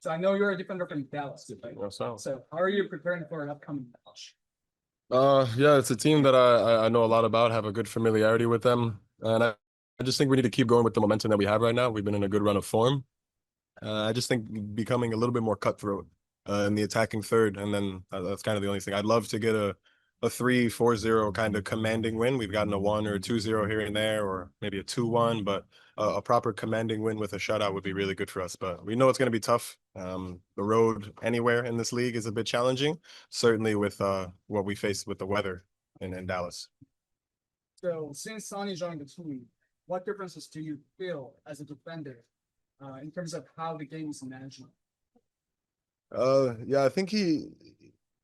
So I know you're a defender from Dallas, right? So how are you preparing for an upcoming match? Yeah, it's a team that I know a lot about, have a good familiarity with them, and I just think we need to keep going with the momentum that we have right now. We've been in a good run of form. I just think becoming a little bit more cutthroat in the attacking third, and then that's kind of the only thing. I'd love to get a 3-4-0 kind of commanding win. We've gotten a 1 or a 2-0 here and there, or maybe a 2-1, but a proper commanding win with a shutout would be really good for us. But we know it's going to be tough. The road anywhere in this league is a bit challenging, certainly with what we face with the weather in Dallas. So since Sonny joined the team, what differences do you feel as a defender in terms of how the game is managed? Yeah, I think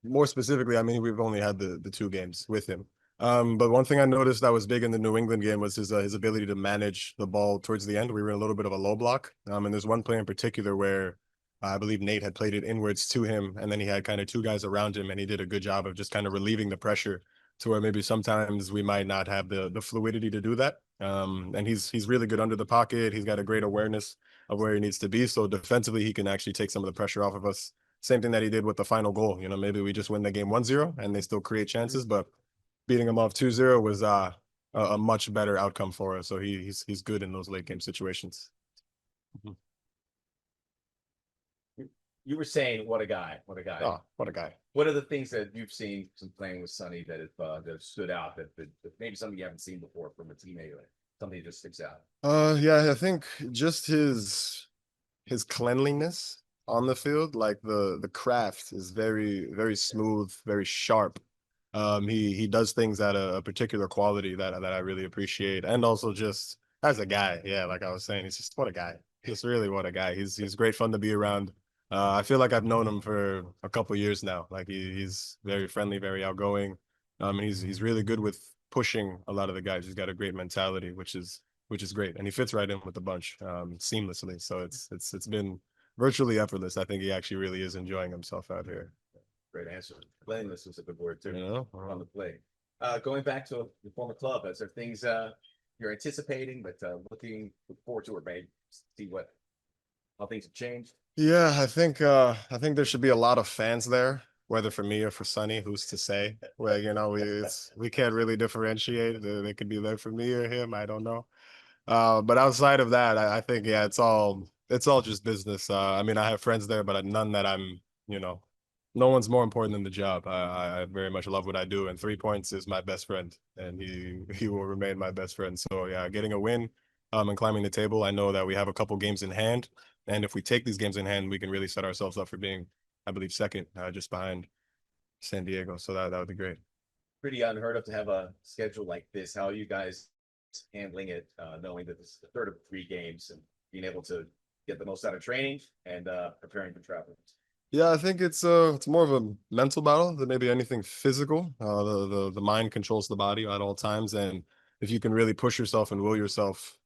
more specifically, I mean, we've only had the 2 games with him. But one thing I noticed that was big in the New England game was his ability to manage the ball towards the end. We were in a little bit of a low block. And there's one play in particular where I believe Nate had played it inwards to him, and then he had kind of 2 guys around him, and he did a good job of just kind of relieving the pressure to where maybe sometimes we might not have the fluidity to do that. And he's really good under the pocket. He's got a great awareness of where he needs to be. So defensively, he can actually take some of the pressure off of us. Same thing that he did with the final goal. You know, maybe we just win the game 1-0 and they still create chances, but beating them off 2-0 was a much better outcome for us. So he's good in those late game situations. You were saying, what a guy, what a guy. Oh, what a guy. What are the things that you've seen from playing with Sonny that have stood out that maybe something you haven't seen before from a teammate, or something that just sticks out? Yeah, I think just his cleanliness on the field, like the craft is very, very smooth, very sharp. He does things at a particular quality that I really appreciate, and also just as a guy, yeah, like I was saying, he's just what a guy. Just really what a guy. He's great fun to be around. I feel like I've known him for a couple years now. Like he's very friendly, very outgoing. He's really good with pushing a lot of the guys. He's got a great mentality, which is great, and he fits right in with the bunch seamlessly. So it's been virtually effortless. I think he actually really is enjoying himself out here. Great answer. Cleanliness was a good word too. You know, on the play. Going back to the former club, is there things you're anticipating, but looking forward to, or maybe see how things have changed? Yeah, I think there should be a lot of fans there, whether for me or for Sonny. Who's to say? Well, you know, we can't really differentiate. They could be there for me or him. I don't know. But outside of that, I think yeah, it's all just business. I mean, I have friends there, but none that I'm, you know, no one's more important than the job. I very much love what I do, and 3 points is my best friend, and he will remain my best friend. So yeah, getting a win, and climbing the table. I know that we have a couple games in hand, and if we take these games in hand, we can really set ourselves up for being, I believe, second, just behind San Diego. So that would be great. Pretty unheard of to have a schedule like this. How are you guys handling it, knowing that this is the third of 3 games and being able to get the most out of training and preparing for travel? Yeah, I think it's more of a mental battle than maybe anything physical. The mind controls the body at all times, and if you can really push yourself and will yourself,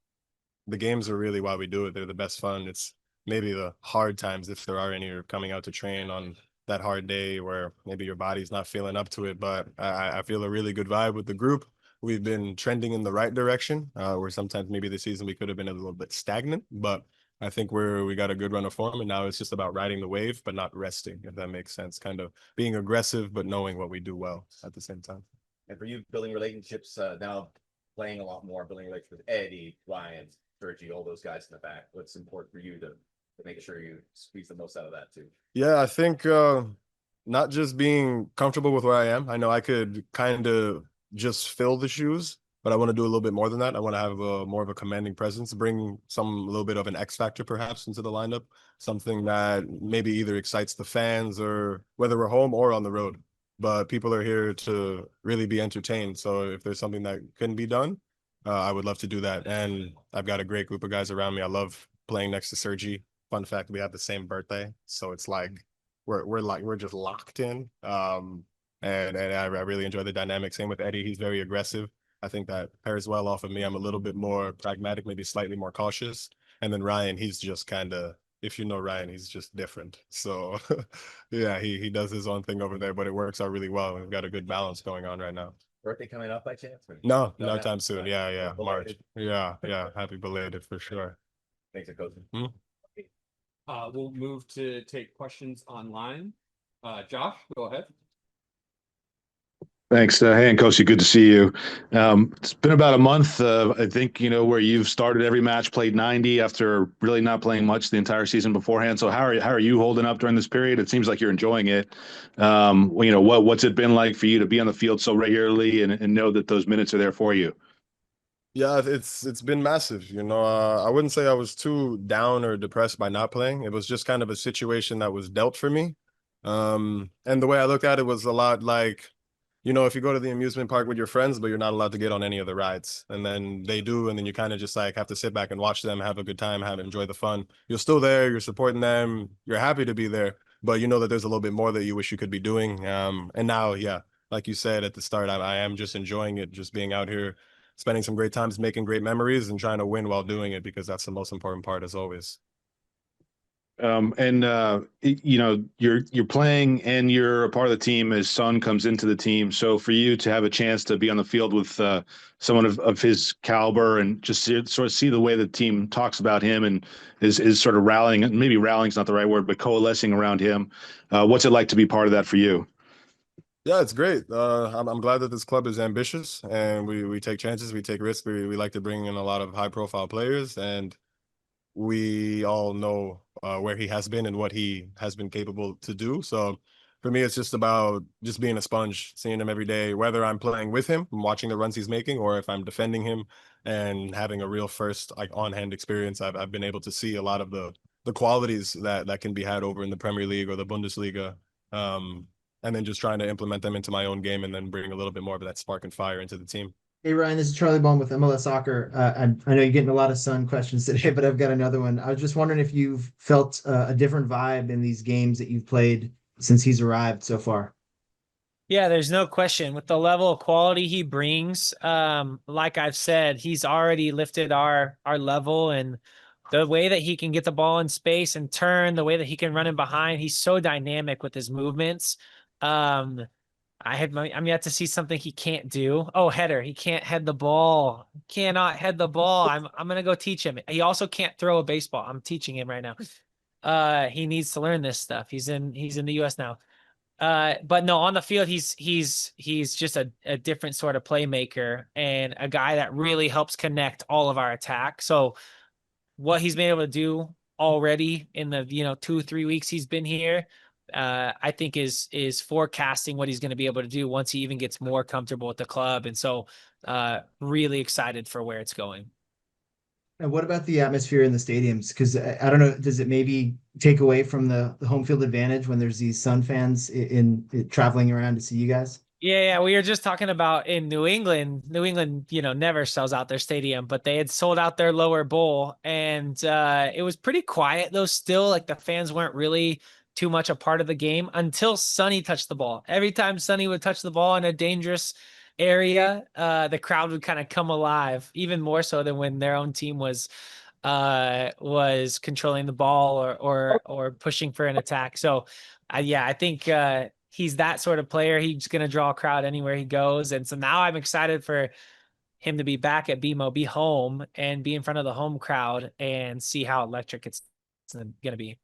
the games are really why we do it. They're the best fun. It's maybe the hard times, if there are any, or coming out to train on that hard day where maybe your body's not feeling up to it. But I feel a really good vibe with the group. We've been trending in the right direction, where sometimes maybe this season we could have been a little bit stagnant, but I think we got a good run of form, and now it's just about riding the wave, but not resting, if that makes sense. Kind of being aggressive, but knowing what we do well at the same time. And for you, building relationships, now playing a lot more, building relationships with Eddie, Ryan, Sergi, all those guys in the back. What's important for you to make sure you squeeze the most out of that too? Yeah, I think not just being comfortable with where I am. I know I could kind of just fill the shoes, but I want to do a little bit more than that. I want to have more of a commanding presence, bring a little bit of an X factor perhaps into the lineup, something that maybe either excites the fans, or whether we're home or on the road. But people are here to really be entertained. So if there's something that can be done, I would love to do that. And I've got a great group of guys around me. I love playing next to Sergi. Fun fact, we have the same birthday, so it's like we're just locked in. And I really enjoy the dynamic. Same with Eddie. He's very aggressive. I think that pairs well off of me. I'm a little bit more pragmatic, maybe slightly more cautious. And then Ryan, he's just kind of, if you know Ryan, he's just different. So yeah, he does his own thing over there, but it works out really well. We've got a good balance going on right now. Birthday coming up by chance? No time soon. Yeah, March. Yeah, happy belated for sure. Thanks, Coach. We'll move to take questions online. Josh, go ahead. Thanks. Hey, Nkosi, good to see you. It's been about a month, I think, where you've started every match, played 90 after really not playing much the entire season beforehand. So how are you holding up during this period? It seems like you're enjoying it. What's it been like for you to be on the field so regularly and know that those minutes are there for you? Yeah, it's been massive. I wouldn't say I was too down or depressed by not playing. It was just kind of a situation that was dealt for me. And the way I looked at it was a lot like, if you go to the amusement park with your friends, but you're not allowed to get on any of the rides, and then they do, and then you kind of just like have to sit back and watch them have a good time, enjoy the fun. You're still there, you're supporting them, you're happy to be there, but you know that there's a little bit more that you wish you could be doing. And now, yeah, like you said at the start, I am just enjoying it, just being out here, spending some great times, making great memories, and trying to win while doing it, because that's the most important part, as always. You're playing and you're a part of the team as Son comes into the team. So for you to have a chance to be on the field with someone of his caliber and just sort of see the way the team talks about him and is sort of rallying, maybe rallying is not the right word, but coalescing around him. What's it like to be part of that for you? Yeah, it's great. I'm glad that this club is ambitious, and we take chances, we take risks. We like to bring in a lot of high profile players, and we all know where he has been and what he has been capable to do. So for me, it's just about just being a sponge, seeing him every day, whether I'm playing with him and watching the runs he's making, or if I'm defending him and having a real first like on-hand experience. I've been able to see a lot of the qualities that can be had over in the Premier League or the Bundesliga. And then just trying to implement them into my own game and then bring a little bit more of that spark and fire into the team. Hey Ryan, this is Charlie Baum with MLS Soccer. I know you're getting a lot of Sun questions today, but I've got another one. I was just wondering if you've felt a different vibe in these games that you've played since he's arrived so far. Yeah, there's no question. With the level of quality he brings, like I've said, he's already lifted our level, and the way that he can get the ball in space and turn, the way that he can run in behind, he's so dynamic with his movements. I'm yet to see something he can't do. Oh, header. He can't head the ball. Cannot head the ball. I'm going to go teach him. He also can't throw a baseball. I'm teaching him right now. He needs to learn this stuff. He's in the US now. But no, on the field, he's just a different sort of playmaker and a guy that really helps connect all of our attack. So what he's been able to do already in the 2-3 weeks he's been here, I think is forecasting what he's going to be able to do once he even gets more comfortable with the club. And so really excited for where it's going. And what about the atmosphere in the stadiums? Because I don't know, does it maybe take away from the home field advantage when there's these Sun fans in traveling around to see you guys? Yeah, we were just talking about in New England. New England, never sells out their stadium, but they had sold out their lower bowl, and it was pretty quiet though. Still, like the fans weren't really too much a part of the game until Sonny touched the ball. Every time Sonny would touch the ball in a dangerous area, the crowd would kind of come alive, even more so than when their own team was controlling the ball or pushing for an attack. So, I think he's that sort of player. He's going to draw a crowd anywhere he goes, and so now I'm excited for him to be back at BMO, be home, and be in front of the home crowd and see how electric it's going to be.